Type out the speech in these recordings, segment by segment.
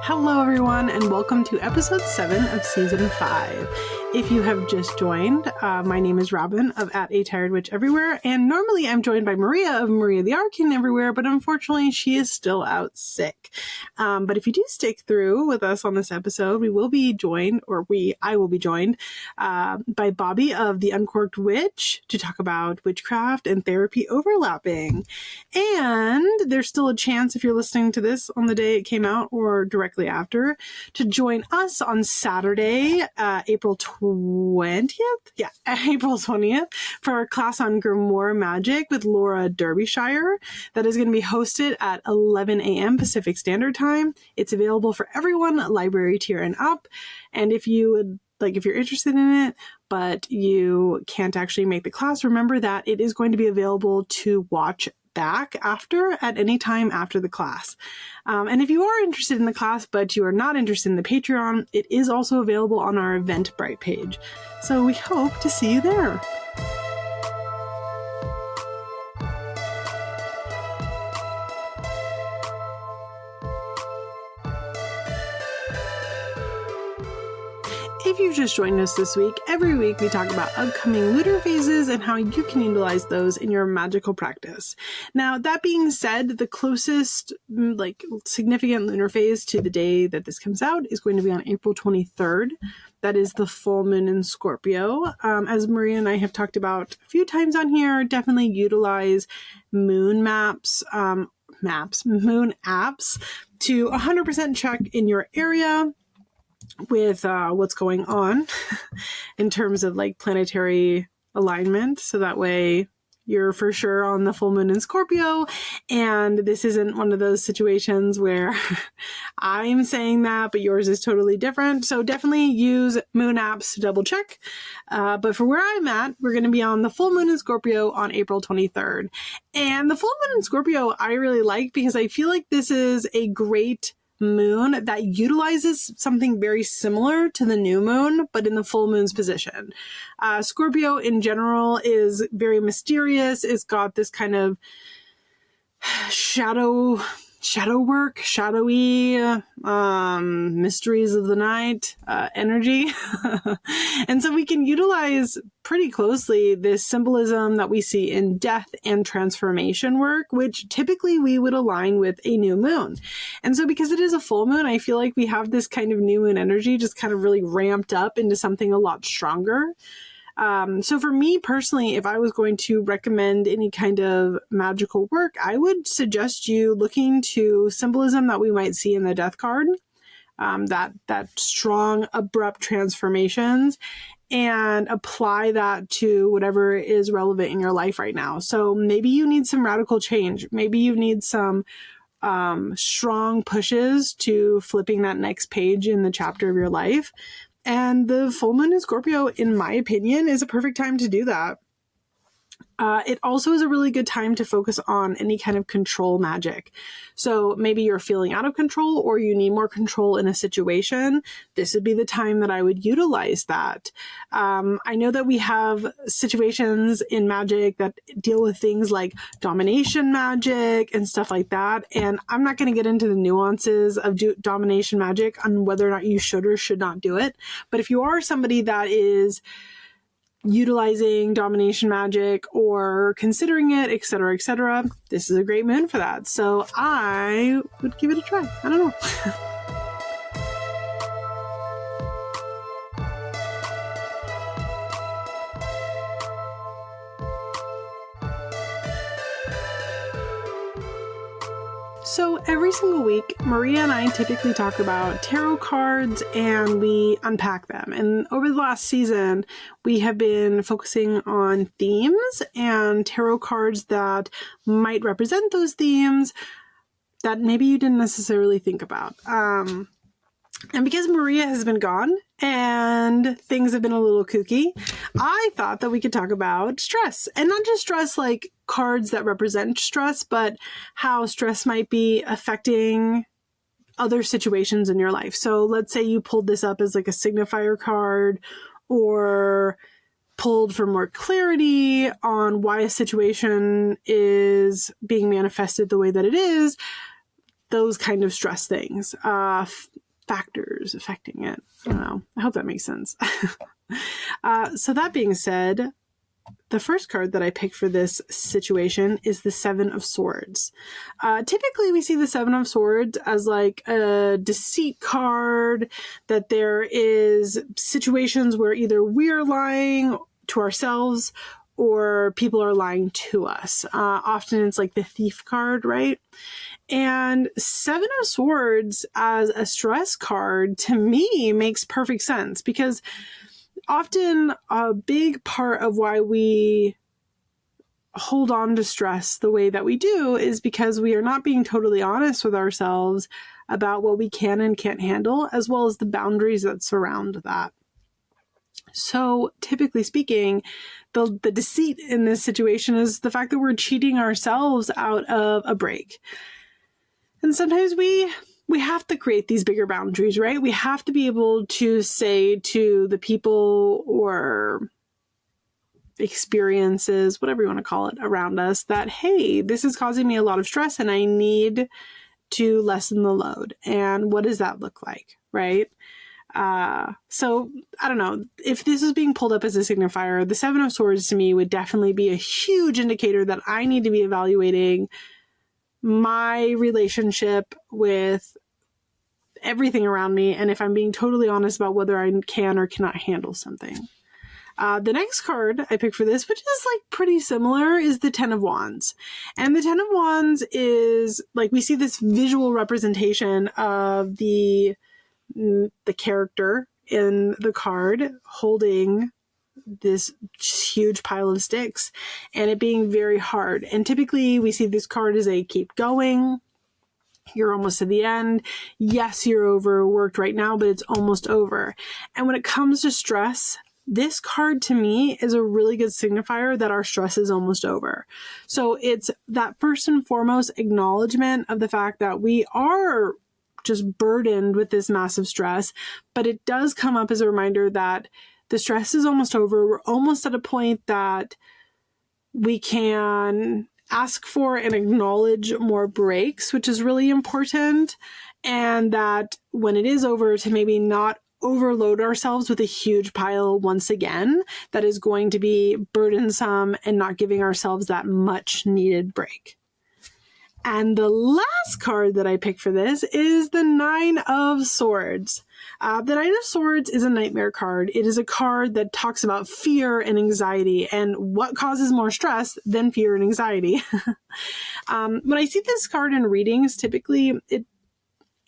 Hello, everyone, and welcome to episode 7 of season 5. If you have just joined, my name is Robyn of @ATiredWitch Everywhere, and normally I'm joined by Maria of Maria the Arcane Everywhere, but unfortunately she is still out sick. But if you do stick through with us on this episode, I will be joined by Bobby of The Uncorked Witch to talk about witchcraft and therapy overlapping. And there's still a chance, if you're listening to this on the day it came out or directly after, to join us on Saturday, April 20th? Yeah, April 20th for our class on Grimoire Magic with Laura Derbyshire. That is going to be hosted at 11 a.m. Pacific Standard Time. It's available for everyone, library tier and up. And if you're interested in it, but you can't actually make the class, remember that it is going to be available to watch back at any time after the class. And if you are interested in the class, but you are not interested in the Patreon, it is also available on our Eventbrite page. So we hope to see you there. If you've just joined us this week, every week we talk about upcoming lunar phases and how you can utilize those in your magical practice. Now, that being said, the closest significant lunar phase to the day that this comes out is going to be on April 23rd. That is the full moon in Scorpio. As Maria and I have talked about a few times on here, definitely utilize moon maps, moon apps to 100% check in your area with what's going on in terms of planetary alignment. So that way you're for sure on the full moon in Scorpio. And this isn't one of those situations where I'm saying that, but yours is totally different. So definitely use moon apps to double check. But for where I'm at, we're going to be on the full moon in Scorpio on April 23rd. And the full moon in Scorpio, I really like because I feel like this is a great moon that utilizes something very similar to the new moon, but in the full moon's position. Scorpio in general is very mysterious. It's got this kind of shadow work, shadowy, mysteries of the night, energy. And so we can utilize pretty closely this symbolism that we see in death and transformation work, which typically we would align with a new moon. And so because it is a full moon, I feel like we have this kind of new moon energy just kind of really ramped up into something a lot stronger. So for me personally, if I was going to recommend any kind of magical work, I would suggest you looking to symbolism that we might see in the death card, that strong, abrupt transformations, and apply that to whatever is relevant in your life right now. So maybe you need some radical change. Maybe you need some strong pushes to flipping that next page in the chapter of your life. And the full moon in Scorpio, in my opinion, is a perfect time to do that. It also is a really good time to focus on any kind of control magic. So maybe you're feeling out of control or you need more control in a situation. This would be the time that I would utilize that. I know that we have situations in magic that deal with things like domination magic and stuff like that. And I'm not going to get into the nuances of domination magic on whether or not you should or should not do it. But if you are somebody that is utilizing domination magic or considering it, etc., this is a great moon for that. So I would give it a try. I don't know. So every single week, Maria and I typically talk about tarot cards and we unpack them. And over the last season, we have been focusing on themes and tarot cards that might represent those themes that maybe you didn't necessarily think about. And because Maria has been gone and things have been a little kooky, I thought that we could talk about stress. And not just stress like cards that represent stress, but how stress might be affecting other situations in your life. So let's say you pulled this up as like a signifier card or pulled for more clarity on why a situation is being manifested the way that it is. those kind of stress things, factors affecting it. I don't know. I hope that makes sense. So that being said, the first card that I picked for this situation is the Seven of Swords. Typically, we see the Seven of Swords as like a deceit card, that there is situations where either we're lying to ourselves or people are lying to us. Often it's like the thief card, right? And Seven of Swords as a stress card, to me, makes perfect sense, because often a big part of why we hold on to stress the way that we do is because we are not being totally honest with ourselves about what we can and can't handle, as well as the boundaries that surround that. So typically speaking, the deceit in this situation is the fact that we're cheating ourselves out of a break. And sometimes we have to create these bigger boundaries, right? We have to be able to say to the people or experiences, whatever you want to call it, around us that, hey, this is causing me a lot of stress and I need to lessen the load. And what does that look like, right? So I don't know, if this is being pulled up as a signifier, the Seven of Swords to me would definitely be a huge indicator that I need to be evaluating my relationship with everything around me, and if I'm being totally honest about whether I can or cannot handle something. The next card I picked for this, which is like pretty similar, is the Ten of Wands. And the Ten of Wands is like, we see this visual representation of the character in the card holding this huge pile of sticks and it being very hard. And typically we see this card as a keep going. You're almost to the end. Yes, you're overworked right now, but it's almost over. And when it comes to stress, this card to me is a really good signifier that our stress is almost over. So it's that first and foremost acknowledgement of the fact that we are just burdened with this massive stress, but it does come up as a reminder that the stress is almost over. We're almost at a point that we can ask for and acknowledge more breaks, which is really important. And that when it is over, to maybe not overload ourselves with a huge pile once again that is going to be burdensome and not giving ourselves that much needed break. And the last card that I picked for this is the Nine of Swords. The Nine of Swords is a nightmare card. It is a card that talks about fear and anxiety, and what causes more stress than fear and anxiety. When I see this card in readings, typically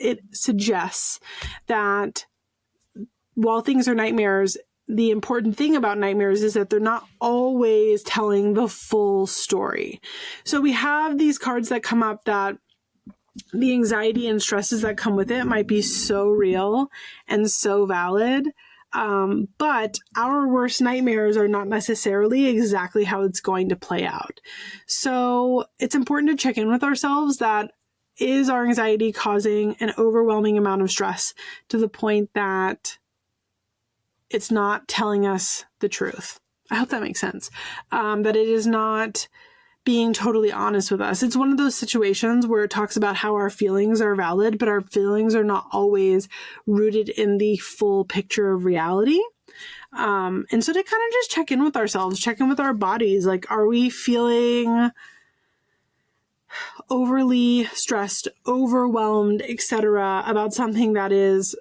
it suggests that while things are nightmares, the important thing about nightmares is that they're not always telling the full story. So we have these cards that come up that the anxiety and stresses that come with it might be so real and so valid. But our worst nightmares are not necessarily exactly how it's going to play out. So it's important to check in with ourselves that, is our anxiety causing an overwhelming amount of stress to the point that it's not telling us the truth? I hope that makes sense. That it is not being totally honest with us. It's one of those situations where it talks about how our feelings are valid, but our feelings are not always rooted in the full picture of reality. And so to kind of just check in with ourselves, check in with our bodies. Like, are we feeling overly stressed, overwhelmed, etc., about something that is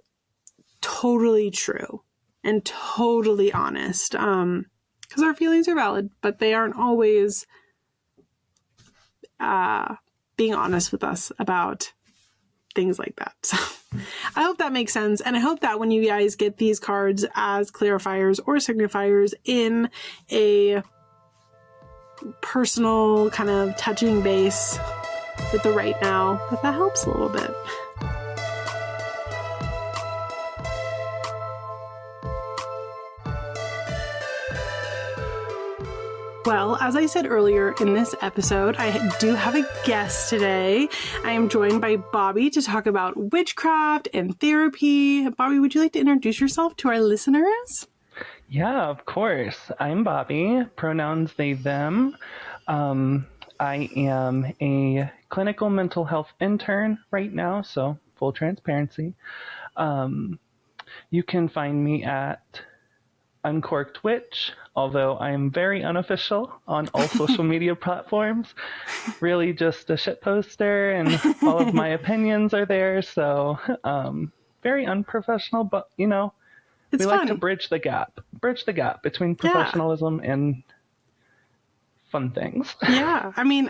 totally true and totally honest? Because our feelings are valid, but they aren't always being honest with us about things like that. So I hope that makes sense. And I hope that when you guys get these cards as clarifiers or signifiers in a personal kind of touching base with the right now, that helps a little bit. Well, as I said earlier in this episode, I do have a guest today. I am joined by Bobby to talk about witchcraft and therapy. Bobby, would you like to introduce yourself to our listeners? Yeah, of course. I'm Bobby, pronouns they, them. I am a clinical mental health intern right now, so full transparency. You can find me at Uncorked Witch, although I am very unofficial on all social media platforms. Really just a shit poster, and all of my opinions are there, so very unprofessional, but we It's like to fun. bridge the gap between professionalism and fun things. Yeah. I mean,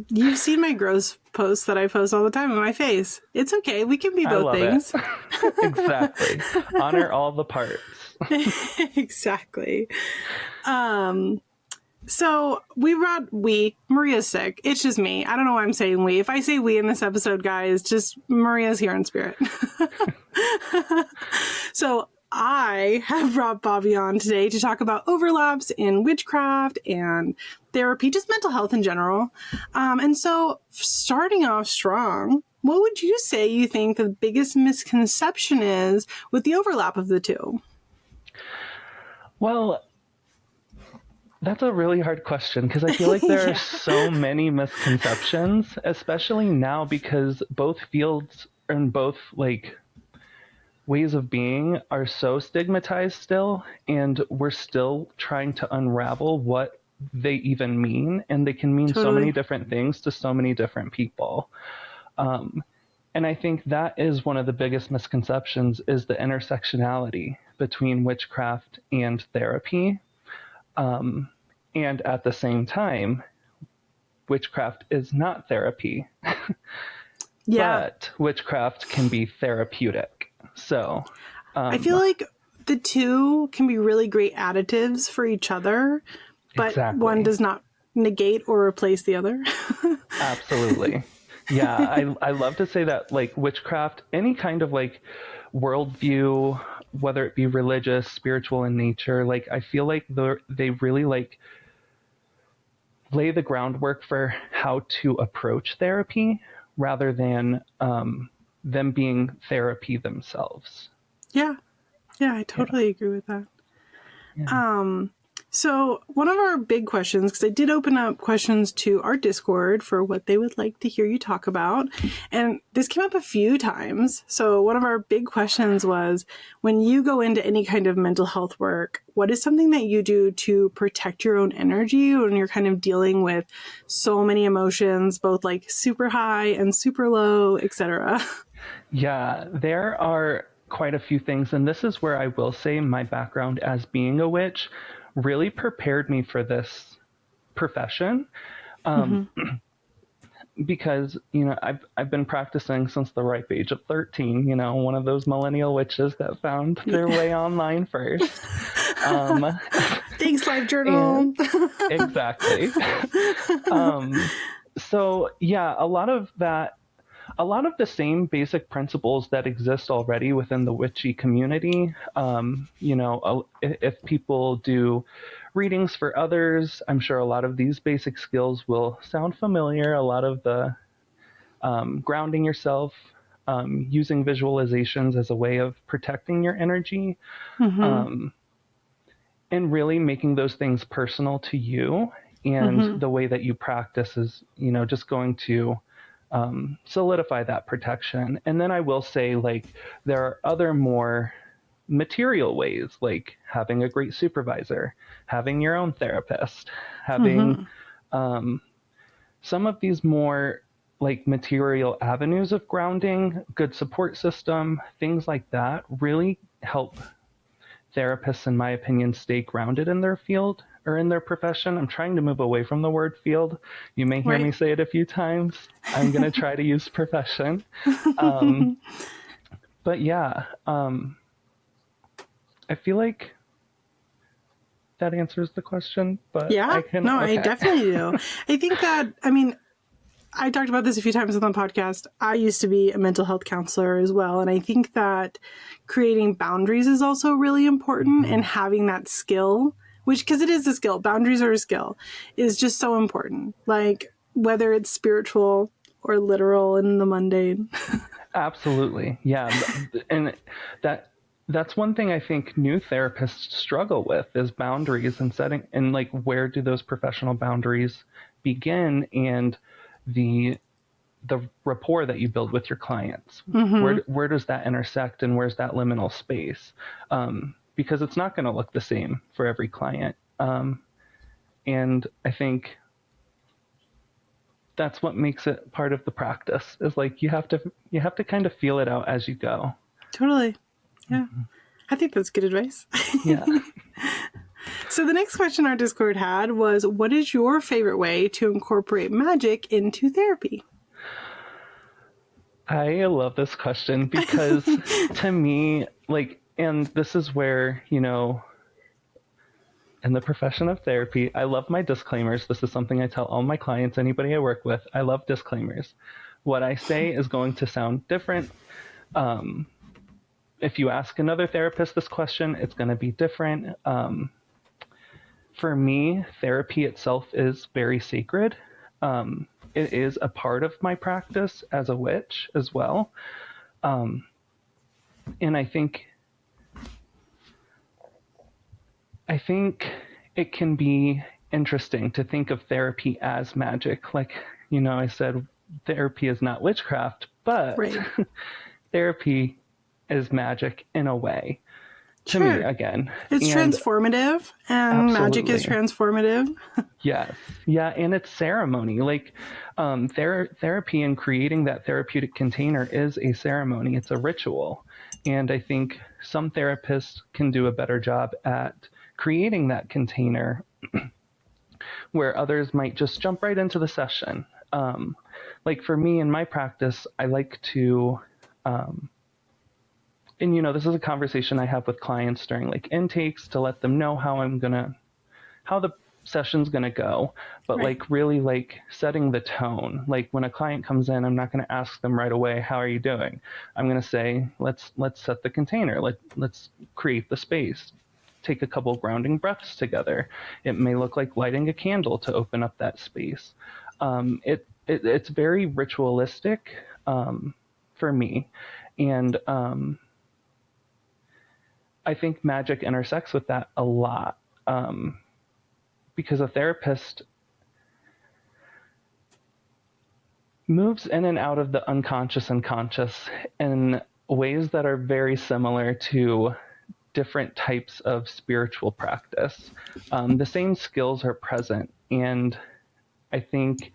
you've seen my gross posts that I post all the time on my face. It's okay. We can be I both love things. it. Exactly. Honor all the parts. Exactly. So Maria's sick. It's just me. I don't know why I'm saying we. If I say we in this episode, guys, just Maria's here in spirit. So I have brought Bobby on today to talk about overlaps in witchcraft and therapy, just mental health in general. And so starting off strong, what would you say you think the biggest misconception is with the overlap of the two? Well, that's a really hard question because I feel like there are so many misconceptions, especially now because both fields and both ways of being are so stigmatized still, and we're still trying to unravel what they even mean, and they can mean so many different things to so many different people. And I think that is one of the biggest misconceptions, is the intersectionality between witchcraft and therapy. And at the same time, witchcraft is not therapy. But witchcraft can be therapeutic. So I feel like the two can be really great additives for each other, but one does not negate or replace the other. Absolutely. Yeah, I love to say that witchcraft, any kind of worldview, whether it be religious, spiritual in nature, I feel like they really lay the groundwork for how to approach therapy rather than them being therapy themselves. Yeah, I totally agree with that. Yeah. So one of our big questions, because I did open up questions to our Discord for what they would like to hear you talk about, and this came up a few times. So one of our big questions was, when you go into any kind of mental health work, what is something that you do to protect your own energy when you're kind of dealing with so many emotions, both super high and super low, etc.? Yeah, there are quite a few things, and this is where I will say my background as being a witch really prepared me for this profession. Because I've been practicing since the ripe age of 13, one of those millennial witches that found their way online first. Thanks, Life Journal. Exactly. So yeah, a lot of the same basic principles that exist already within the witchy community. If people do readings for others, I'm sure a lot of these basic skills will sound familiar. A lot of the grounding yourself, using visualizations as a way of protecting your energy, and really making those things personal to you. And the way that you practice is, just going to solidify that protection. And then I will say, there are other more material ways, like having a great supervisor, having your own therapist, having some of these more material avenues of grounding, good support system, things like that really help therapists, in my opinion, stay grounded in their field or in their profession. I'm trying to move away from the word field. You may hear me say it a few times. I'm going to try to use profession. But yeah, I feel like that answers the question. But I definitely do. I think that, I talked about this a few times on the podcast. I used to be a mental health counselor as well. And I think that creating boundaries is also really important, and having that skill, because it is a skill, boundaries are a skill, is just so important. Whether it's spiritual or literal in the mundane. Absolutely. Yeah. And that's one thing I think new therapists struggle with, is boundaries and setting, and where do those professional boundaries begin and the rapport that you build with your clients. Where does that intersect, and where's that liminal space? Because it's not going to look the same for every client. And I think that's what makes it part of the practice, is like you have to kind of feel it out as you go. Totally. Yeah. I think that's good advice. Yeah. So the next question our Discord had was, what is your favorite way to incorporate magic into therapy? I love this question because to me, like, and this is where, you know, in the profession of therapy, I love my disclaimers. This is something I tell all my clients, anybody I work with. I love disclaimers. What I say is going to sound different. If you ask another therapist this question, it's going to be different. For me, therapy itself is very sacred. It is a part of my practice as a witch as well. And I think it can be interesting to think of therapy as magic. Like, you know, I said therapy is not witchcraft, but Right. therapy is magic in a way. To Sure. me, again. It's transformative, and magic is transformative. Yes. Yeah, and it's ceremony. Like, therapy and creating that therapeutic container is a ceremony. It's a ritual. And I think some therapists can do a better job at creating that container where others might just jump right into the session. Like for me in my practice, I like to... and, you know, this is a conversation I have with clients during like intakes to let them know how the session's going to go. But right. Like really like setting the tone. Like when a client comes in, I'm not going to ask them right away, how are you doing? I'm going to say, let's set the container. Let's create the space. Take a couple grounding breaths together. It may look like lighting a candle to open up that space. It's very ritualistic for me. And I think magic intersects with that a lot, because a therapist moves in and out of the unconscious and conscious in ways that are very similar to different types of spiritual practice. The same skills are present, and I think,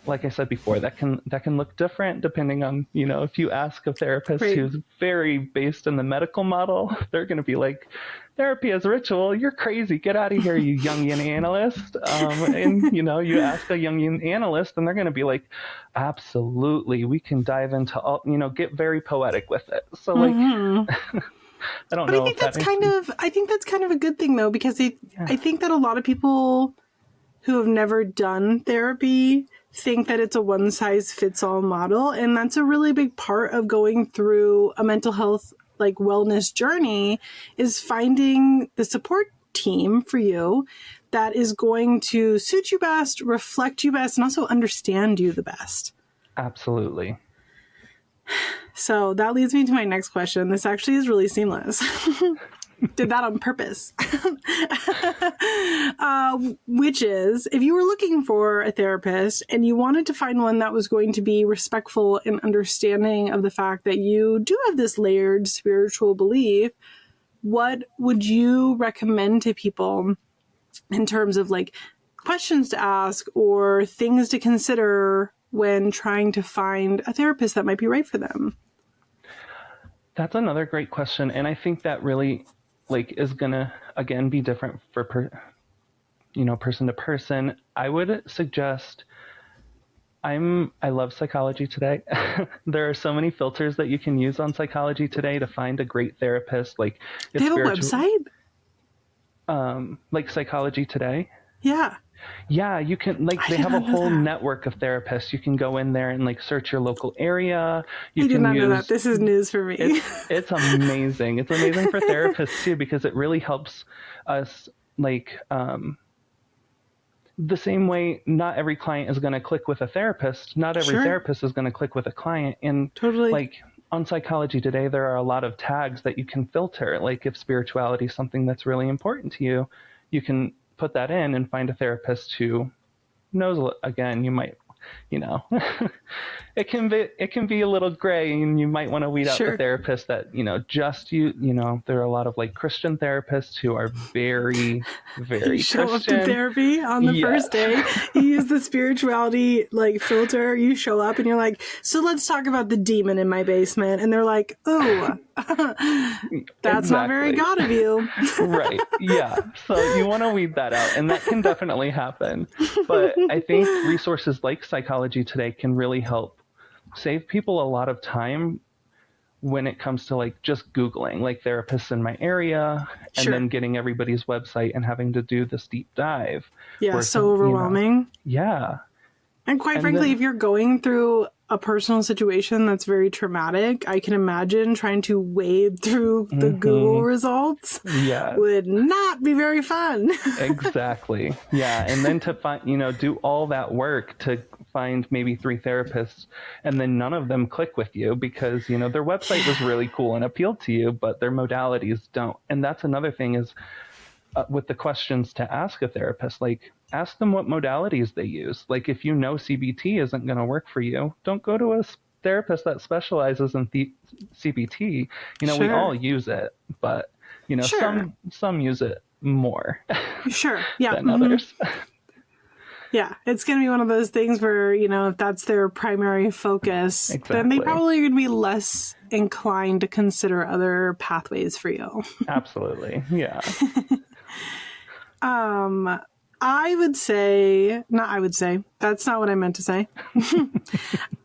like I said before, that can look different depending on, you know, if you ask a therapist right. who's very based in the medical model, they're going to be like, therapy is ritual. You're crazy. Get out of here, you Jungian analyst. And, you know, you ask a Jungian analyst and they're going to be like, absolutely. We can dive into all, you know, get very poetic with it. So like, I don't know. I think that's kind of a good thing though, because I think that a lot of people who have never done therapy think that it's a one-size-fits-all model, and that's a really big part of going through a mental health like wellness journey, is finding the support team for you that is going to suit you best, reflect you best, and also understand you the best. Absolutely. So that leads me to my next question. This actually is really seamless. Did that on purpose. Which is, if you were looking for a therapist and you wanted to find one that was going to be respectful and understanding of the fact that you do have this layered spiritual belief, what would you recommend to people in terms of like questions to ask or things to consider when trying to find a therapist that might be right for them? That's another great question. And I think that really like is gonna again be different for person to person. I would suggest, I love Psychology Today. There are so many filters that you can use on Psychology Today to find a great therapist. Like they have a website? Like Psychology Today? Yeah. Yeah, you can, like, they have a whole network of therapists. You can go in there and like search your local area. I did not know that. This is news for me. It's amazing. It's amazing for therapists too, because it really helps us like the same way not every client is going to click with a therapist. Not every therapist is going to click with a client. And totally, like on Psychology Today, there are a lot of tags that you can filter. Like if spirituality is something that's really important to you, you can put that in and find a therapist who knows, again, you might, you know, it can be a little gray, and you might want to weed out the therapist that, you know, just you know, there are a lot of like Christian therapists who are very, very you show Christian. up to therapy on the first day, you use the spirituality like filter, you show up and you're like, so let's talk about the demon in my basement, and they're like, oh, that's not very God of you. Right. Yeah. So you want to weed that out, and that can definitely happen. But I think resources like Psychology Today can really help save people a lot of time when it comes to like just Googling like therapists in my area, and then getting everybody's website and having to do this deep dive. Yeah. So overwhelming. You know, yeah. And quite frankly, if you're going through a personal situation that's very traumatic, I can imagine trying to wade through the Google results would not be very fun. Exactly. Yeah. And then to find, you know, do all that work to find maybe 3 therapists, and then none of them click with you because, you know, their website was really cool and appealed to you, but their modalities don't. And that's another thing is with the questions to ask a therapist, like ask them what modalities they use. Like if you know CBT isn't going to work for you, don't go to a therapist that specializes in CBT. You know, we all use it, but you know, some use it more than others. Yeah, it's going to be one of those things where, you know, if that's their primary focus, then they probably are going to be less inclined to consider other pathways for you. Absolutely. Yeah. I would say, that's not what I meant to say.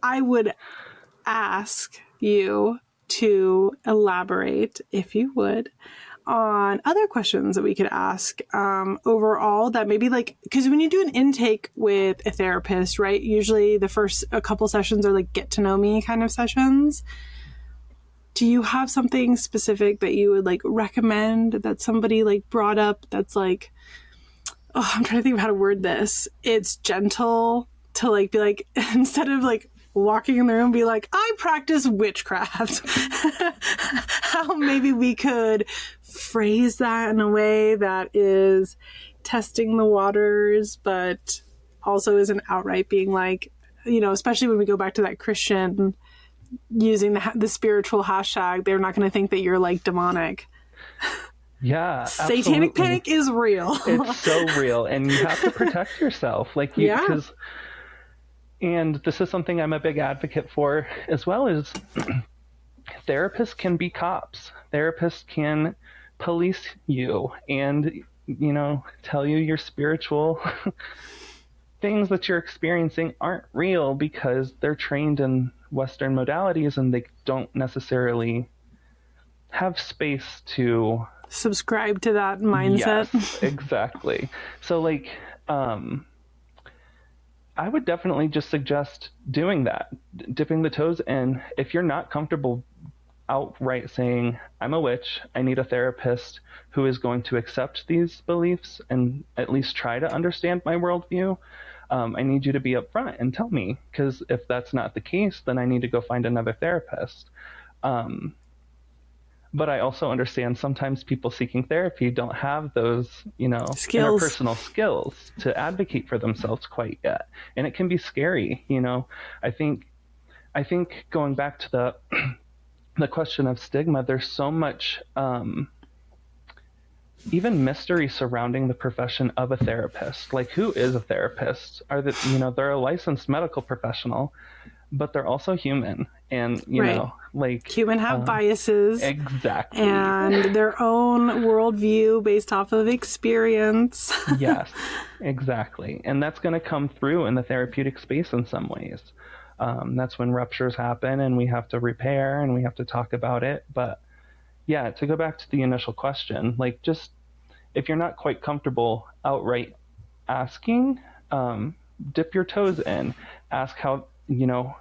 I would ask you to elaborate, if you would, on other questions that we could ask overall that maybe like, because when you do an intake with a therapist, right, usually the first a couple sessions are like get to know me kind of sessions. Do you have something specific that you would like recommend that somebody like brought up that's like, oh, I'm trying to think of how to word this. It's gentle to like be like, instead of like walking in the room, be like, I practice witchcraft. How maybe we could phrase that in a way that is testing the waters, but also isn't outright being like, you know, especially when we go back to that Christian using the spiritual hashtag, they're not going to think that you're like demonic. Yeah, satanic panic is real. It's so real, and you have to protect yourself, like you, because, and this is something I'm a big advocate for as well, is therapists can be cops. Therapists can police you and, you know, tell you your spiritual things that you're experiencing aren't real because they're trained in Western modalities and they don't necessarily have space to subscribe to that mindset. Yes, exactly. So like, I would definitely just suggest doing that, dipping the toes in. If you're not comfortable outright saying, I'm a witch, I need a therapist who is going to accept these beliefs and at least try to understand my worldview, I need you to be upfront and tell me, because if that's not the case, then I need to go find another therapist. But I also understand sometimes people seeking therapy don't have those, you know, interpersonal skills to advocate for themselves quite yet. And it can be scary, you know. I think going back to the question of stigma, there's so much even mystery surrounding the profession of a therapist. Like, who is a therapist? They're a licensed medical professional, but they're also human. And, you know, like... Human have biases. Exactly. And their own worldview based off of experience. Yes, exactly. And that's going to come through in the therapeutic space in some ways. That's when ruptures happen and we have to repair and we have to talk about it. But yeah, to go back to the initial question, like, just if you're not quite comfortable outright asking, dip your toes in. Ask how, you know,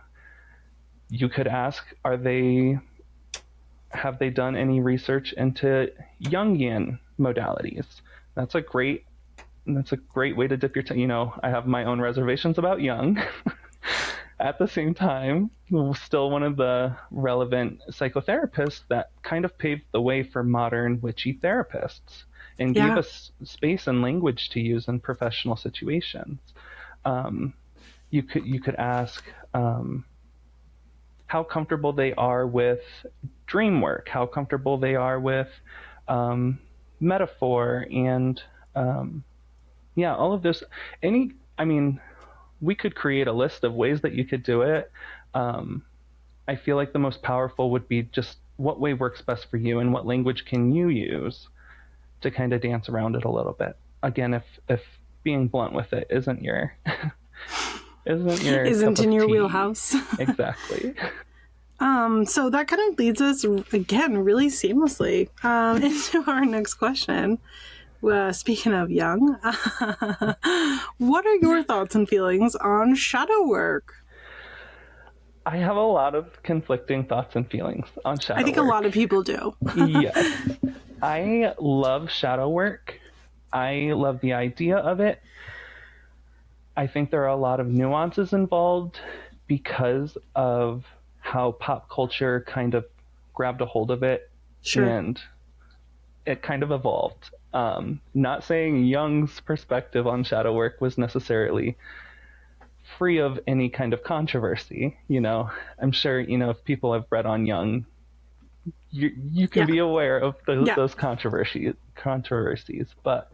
you could ask, have they done any research into Jungian modalities? That's a great way to dip your toe. You know, I have my own reservations about Jung. At the same time, still one of the relevant psychotherapists that kind of paved the way for modern witchy therapists and gave us space and language to use in professional situations. You could ask how comfortable they are with dream work, how comfortable they are with metaphor, and all of this. We could create a list of ways that you could do it. I feel like the most powerful would be just what way works best for you and what language can you use to kind of dance around it a little bit. Again, if being blunt with it isn't your isn't in your wheelhouse. Exactly. So that kind of leads us again really seamlessly into our next question. Speaking of young, what are your thoughts and feelings on shadow work? I have a lot of conflicting thoughts and feelings on shadow work. I think a lot of people do. Yes. I love shadow work. I love the idea of it. I think there are a lot of nuances involved because of how pop culture kind of grabbed a hold of it. Sure. And it kind of evolved. Not saying Jung's perspective on shadow work was necessarily free of any kind of controversy. I'm sure, if people have read on Jung, you can be aware of those controversies. But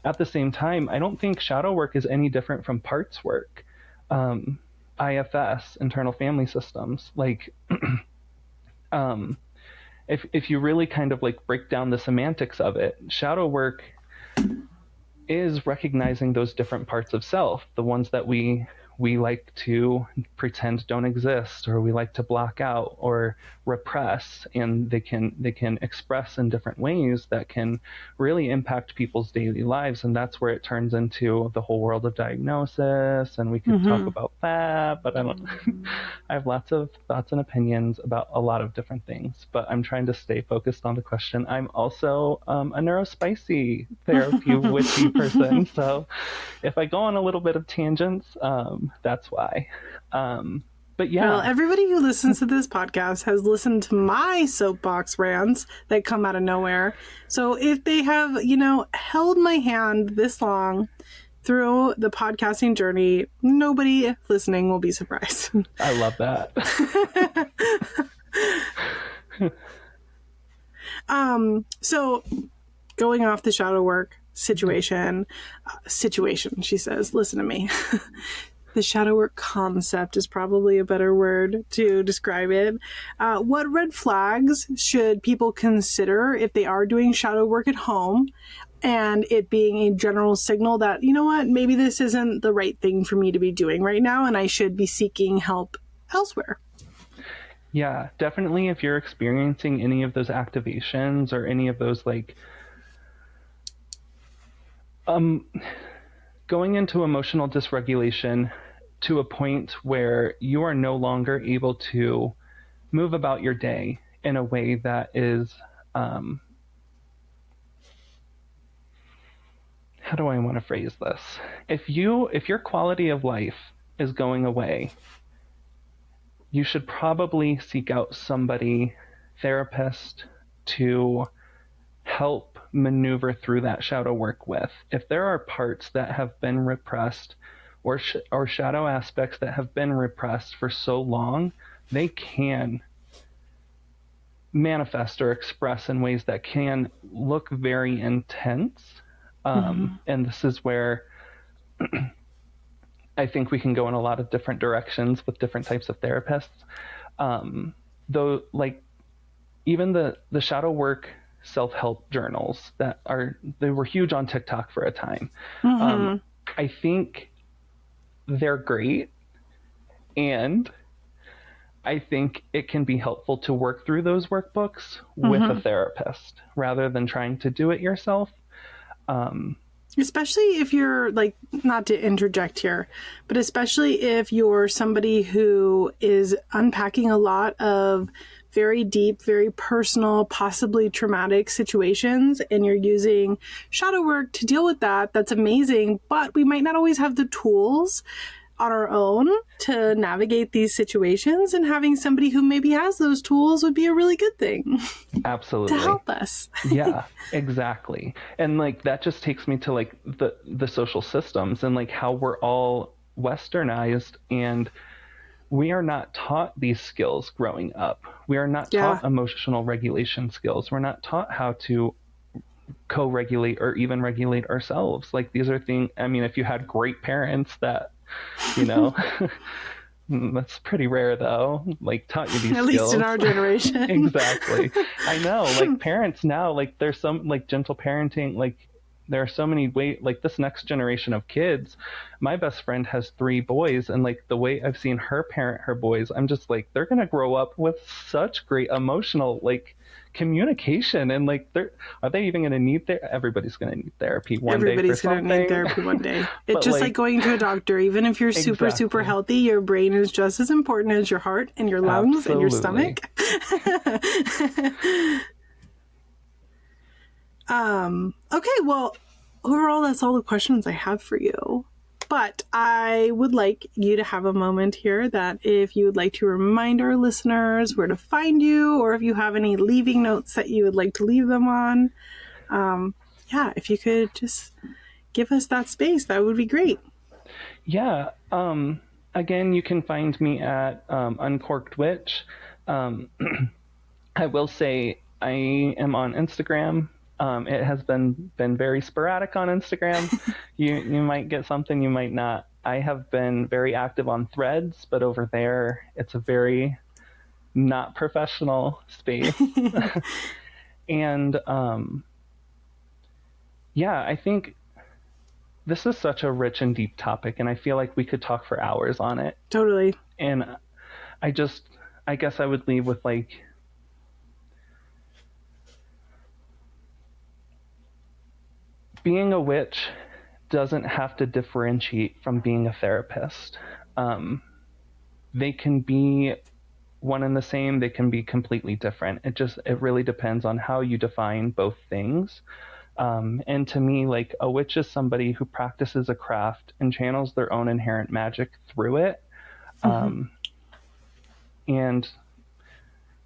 at the same time, I don't think shadow work is any different from parts work. IFS, internal family systems, like if you really kind of like break down the semantics of it, shadow work is recognizing those different parts of self, the ones that we like to pretend don't exist, or we like to block out or repress, and they can express in different ways that can really impact people's daily lives. And that's where it turns into the whole world of diagnosis, and we could talk about that, but I have lots of thoughts and opinions about a lot of different things, but I'm trying to stay focused on the question. I'm also a neurospicy therapy witchy person, so if I go on a little bit of tangents, that's why. But yeah. Well, everybody who listens to this podcast has listened to my soapbox rants that come out of nowhere. So if they have, held my hand this long through the podcasting journey, nobody listening will be surprised. I love that. So going off the shadow work situation, she says, listen to me. The shadow work concept is probably a better word to describe it. What red flags should people consider if they are doing shadow work at home, and it being a general signal that, maybe this isn't the right thing for me to be doing right now, and I should be seeking help elsewhere? Yeah, definitely. If you're experiencing any of those activations or any of those going into emotional dysregulation to a point where you are no longer able to move about your day in a way that is, how do I want to phrase this? If your quality of life is going away, you should probably seek out somebody, therapist, to help maneuver through that shadow work with. If there are parts that have been repressed or shadow aspects that have been repressed for so long, they can manifest or express in ways that can look very intense. And this is where I think we can go in a lot of different directions with different types of therapists. Though, even the shadow work self-help journals they were huge on TikTok for a time. I think they're great, and I think it can be helpful to work through those workbooks with a therapist rather than trying to do it yourself. Especially if you're, not to interject here, but especially if you're somebody who is unpacking a lot of very deep, very personal, possibly traumatic situations, and you're using shadow work to deal with that, that's amazing. But we might not always have the tools on our own to navigate these situations, and having somebody who maybe has those tools would be a really good thing. Absolutely. To help us. Yeah, exactly. And that just takes me to the social systems and how we're all westernized, and we are not taught these skills growing up. We are not Yeah. taught emotional regulation skills. We're not taught how to co-regulate or even regulate ourselves. Like, these are things, I mean, if you had great parents that, you know, that's pretty rare though, like taught you these At least in skills. our generation. Exactly. I know, like parents now, like there's some like gentle parenting, like there are so many ways, like this next generation of kids. My best friend has 3 boys, and like the way I've seen her parent her boys, I'm just like, they're gonna grow up with such great emotional like communication, and like are they even gonna need everybody's gonna need therapy one day for Everybody's going to need something. therapy one day. It's But just like going to a doctor. Even if you're super, Exactly. super healthy, your brain is just as important as your heart and your lungs and your Absolutely. stomach. Okay, well, overall, that's all the questions I have for you. But I would like you to have a moment here that if you would like to remind our listeners where to find you, or if you have any leaving notes that you would like to leave them on, yeah, if you could just give us that space, that would be great. Yeah. Again, you can find me at Uncorked Witch. I will say I am on Instagram. It has been very sporadic on Instagram. You might get something, you might not. I have been very active on Threads, but over there it's a very not professional space. And yeah, I think this is such a rich and deep topic, and I feel like we could talk for hours on it. Totally. And I guess I would leave with like, being a witch doesn't have to differentiate from being a therapist. They can be one and the same, they can be completely different. It really depends on how you define both things. And to me, like, a witch is somebody who practices a craft and channels their own inherent magic through it. And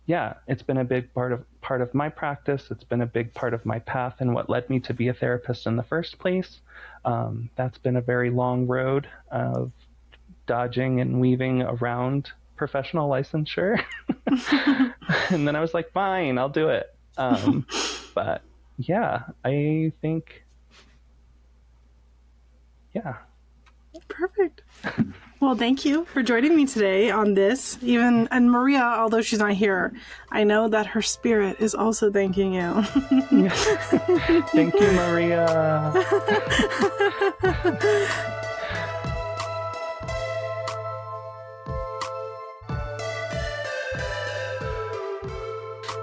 yeah, it's been a big part of my practice. It's been a big part of my path and what led me to be a therapist in the first place. That's been a very long road of dodging and weaving around professional licensure. And then I was like, fine, I'll do it. But yeah, I think, yeah. Perfect. Well, thank you for joining me today on this. And Maria, although she's not here, I know that her spirit is also thanking you. Thank you, Maria.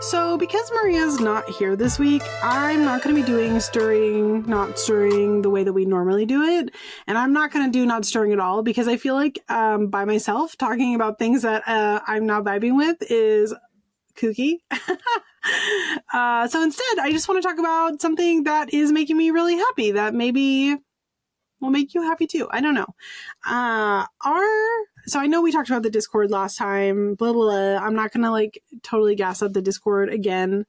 So, because Maria's not here this week, I'm not going to be doing stirring, not stirring the way that we normally do it. And I'm not going to do not stirring at all because I feel like by myself talking about things that I'm not vibing with is kooky. So instead, I just want to talk about something that is making me really happy that maybe will make you happy too. I don't know. So I know we talked about the Discord last time, blah, blah, blah. I'm not going to like totally gas up the Discord again.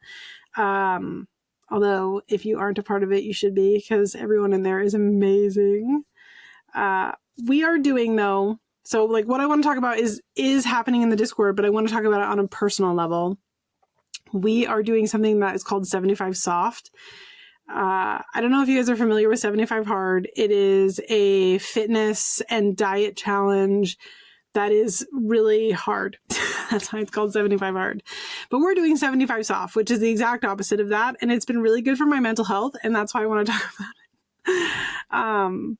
Although if you aren't a part of it, you should be because everyone in there is amazing. We are doing though. So like what I want to talk about is happening in the Discord, but I want to talk about it on a personal level. We are doing something that is called 75 Soft. I don't know if you guys are familiar with 75 Hard. It is a fitness and diet challenge that is really hard. That's why it's called 75 Hard. But we're doing 75 Soft, which is the exact opposite of that. And it's been really good for my mental health. And that's why I want to talk about it.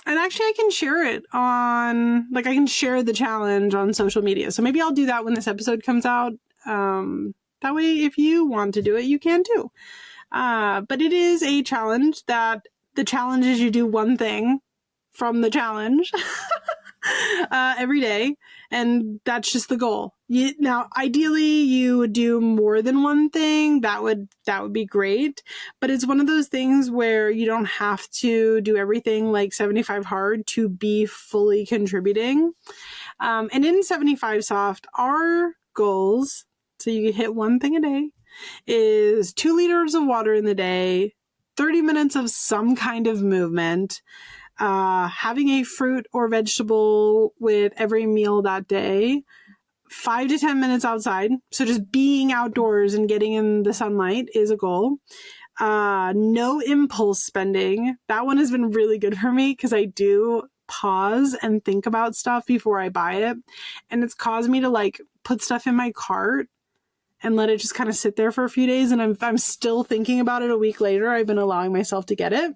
And actually I can share it I can share the challenge on social media. So maybe I'll do that when this episode comes out. That way, if you want to do it, you can too. But it is a challenge that the challenge is you do one thing from the challenge every day. And that's just the goal. Now, ideally, you would do more than one thing. That would be great. But it's one of those things where you don't have to do everything like 75 Hard to be fully contributing. And in 75 Soft, our goals, so you hit one thing a day, is 2 liters of water in the day, 30 minutes of some kind of movement, having a fruit or vegetable with every meal that day, 5 to 10 minutes outside. So just being outdoors and getting in the sunlight is a goal. No impulse spending. That one has been really good for me because I do pause and think about stuff before I buy it. And it's caused me to like put stuff in my cart and let it just kind of sit there for a few days. And I'm still thinking about it a week later. I've been allowing myself to get it.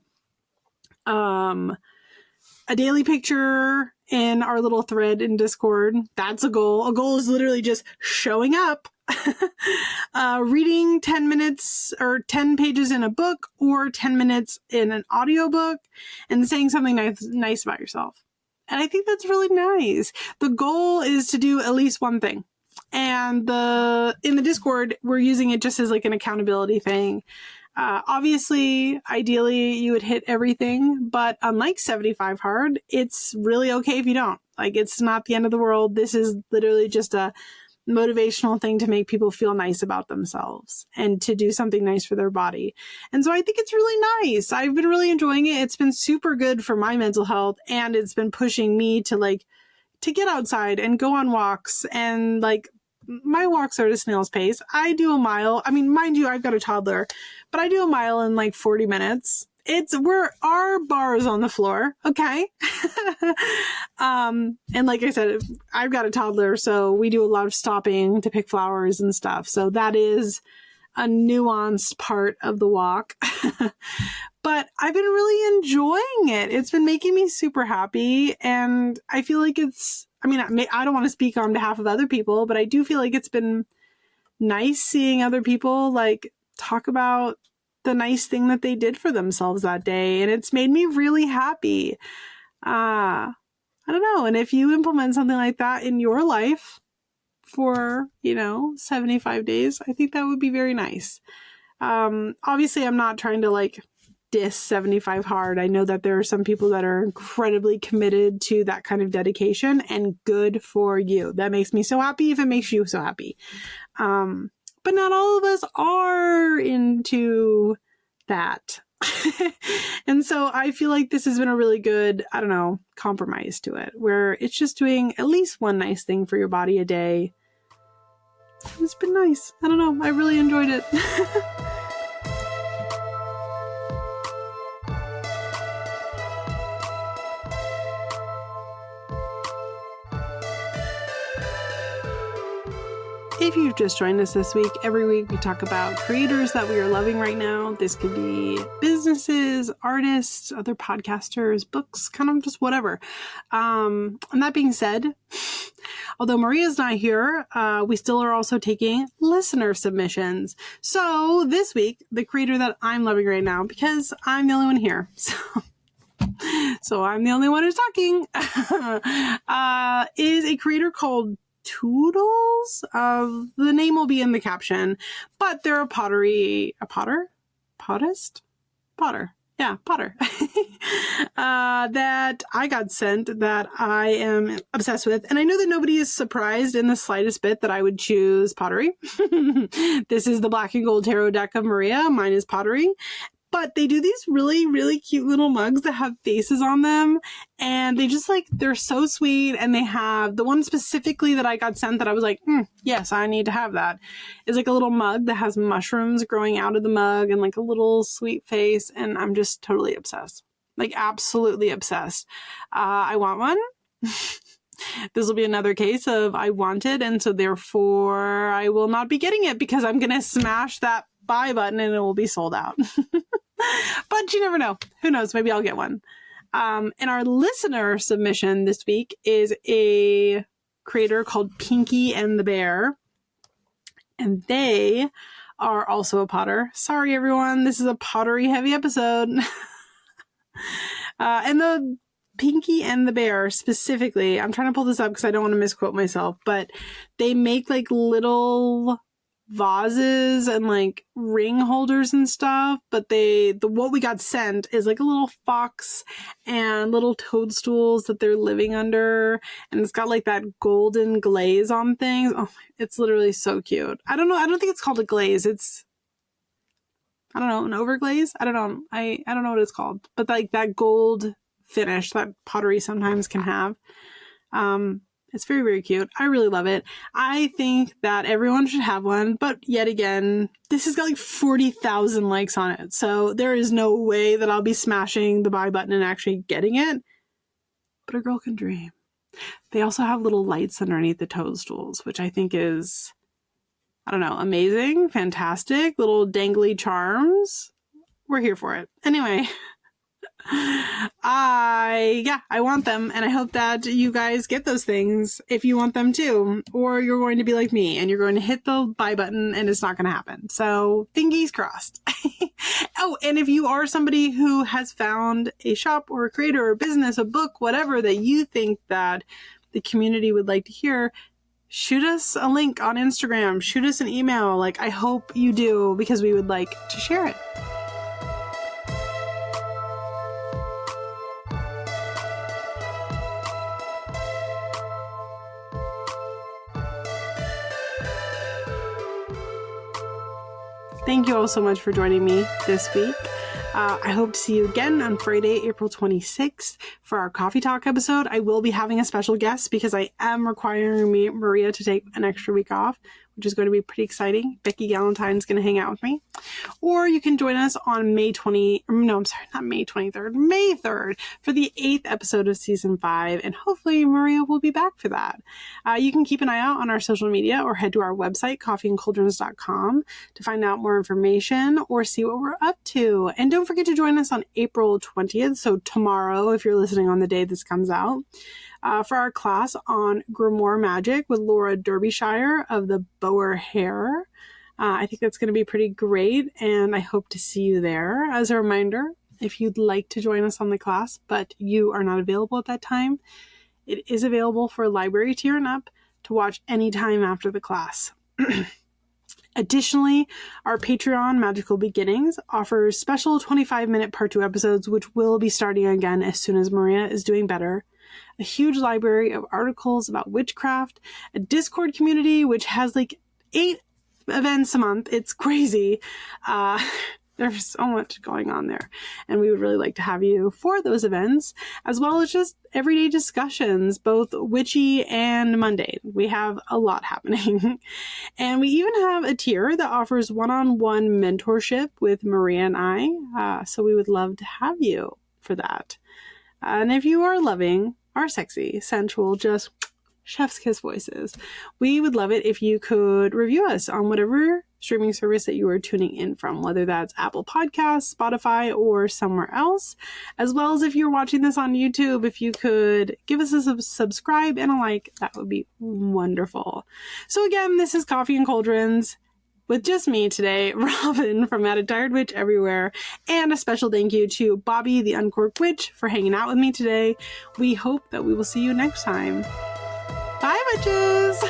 A daily picture in our little thread in Discord. That's a goal. A goal is literally just showing up, reading 10 minutes or 10 pages in a book or 10 minutes in an audiobook and saying something nice about yourself. And I think that's really nice. The goal is to do at least one thing. And in the Discord, we're using it just as like an accountability thing. Obviously, ideally, you would hit everything, but unlike 75 hard, it's really okay if you don't. Like, it's not the end of the world. This is literally just a motivational thing to make people feel nice about themselves and to do something nice for their body. And so I think it's really nice. I've been really enjoying it. It's been super good for my mental health, and it's been pushing me to get outside and go on walks. And like, my walks are at a snail's pace. I do a mile. I mean, mind you, I've got a toddler, but I do a mile in like 40 minutes. Our bar is on the floor. Okay. And like I said, I've got a toddler, so we do a lot of stopping to pick flowers and stuff. So that is a nuanced part of the walk. But I've been really enjoying it. It's been making me super happy. And I feel like I don't want to speak on behalf of other people, but I do feel like it's been nice seeing other people like talk about the nice thing that they did for themselves that day. And it's made me really happy. I don't know. And if you implement something like that in your life for, 75 days, I think that would be very nice. Obviously, I'm not trying to like diss 75 hard. I know that there are some people that are incredibly committed to that kind of dedication, and good for you. That makes me so happy if it makes you so happy. But not all of us are into that. And so I feel like this has been a really good, compromise to it, where it's just doing at least one nice thing for your body a day. It's been nice. I don't know. I really enjoyed it. If you've just joined us this week, every week we talk about creators that we are loving right now. This could be businesses, artists, other podcasters, books, kind of just whatever. And that being said, although Maria's not here, we still are also taking listener submissions. So this week, the creator that I'm loving right now, because I'm the only one here, so I'm the only one who's talking, is a creator called Toodles. The name will be in the caption, but they're a potter. That I got sent, that I am obsessed with. And I know that nobody is surprised in the slightest bit that I would choose pottery. This is the Black and Gold Tarot deck of Maria. Mine is pottery. But they do these really, really cute little mugs that have faces on them. And they just they're so sweet. And they have the one specifically that I got sent that I was like, yes, I need to have that. Is like a little mug that has mushrooms growing out of the mug and like a little sweet face. And I'm just totally obsessed. Like absolutely obsessed. I want one. This will be another case of I want it. And so therefore I will not be getting it because I'm going to smash that buy button and it will be sold out. But you never know. Who knows? Maybe I'll get one. And our listener submission this week is a creator called pinky.and.the.bear. And they are also a potter. Sorry, everyone. This is a pottery heavy episode. And the pinky.and.the.bear specifically, I'm trying to pull this up because I don't want to misquote myself, but they make like little vases and like ring holders and stuff, but what we got sent is like a little fox and little toadstools that they're living under, and it's got like that golden glaze on things. Oh, it's literally so cute. I don't think it's called a glaze. It's an overglaze. I don't know what it's called, but like that gold finish that pottery sometimes can have. It's very, very cute. I really love it. I think that everyone should have one, but yet again, this has got like 40,000 likes on it. So there is no way that I'll be smashing the buy button and actually getting it. But a girl can dream. They also have little lights underneath the toadstools, which I think is, I don't know, amazing, fantastic, little dangly charms. We're here for it. Anyway, I want them, and I hope that you guys get those things if you want them too, or you're going to be like me and you're going to hit the buy button and it's not going to happen. So fingers crossed. Oh, and if you are somebody who has found a shop or a creator or a business, a book, whatever that you think that the community would like to hear, shoot us a link on Instagram, shoot us an email. Like, I hope you do, because we would like to share it. Thank you all so much for joining me this week. I hope to see you again on Friday, April 26th for our Coffee Talk episode. I will be having a special guest because I am requiring Maria to take an extra week off, which is going to be pretty exciting. Becky Gallantine's going to hang out with me. Or you can join us on May 3rd for the 8th episode of season 5. And hopefully Maria will be back for that. You can keep an eye out on our social media or head to our website, coffeeandcauldrons.com, to find out more information or see what we're up to. And don't forget to join us on April 20th. So tomorrow, if you're listening on the day this comes out, for our class on Grimoire Magic with Laura Derbyshire of the Boer Hair. I think that's going to be pretty great, and I hope to see you there. As a reminder, if you'd like to join us on the class, but you are not available at that time, it is available for library tier and up to watch anytime after the class. Additionally, our Patreon, Magical Beginnings, offers special 25-minute part 2 episodes, which will be starting again as soon as Maria is doing better. A huge library of articles about witchcraft, a Discord community, which has like 8 events a month. It's crazy. There's so much going on there, and we would really like to have you for those events, as well as just everyday discussions, both witchy and mundane. We have a lot happening. And we even have a tier that offers one-on-one mentorship with Maria and I, so we would love to have you for that. And if you are loving our sexy, sensual, just chef's kiss voices, we would love it if you could review us on whatever streaming service that you are tuning in from, whether that's Apple Podcasts, Spotify, or somewhere else. As well as if you're watching this on YouTube, if you could give us a subscribe and a like, that would be wonderful. So again, this is Coffee and Cauldrons with just me today, Robyn from At a Tired Witch Everywhere, and a special thank you to Bobby the Uncorked Witch for hanging out with me today. We hope that we will see you next time. Bye, witches!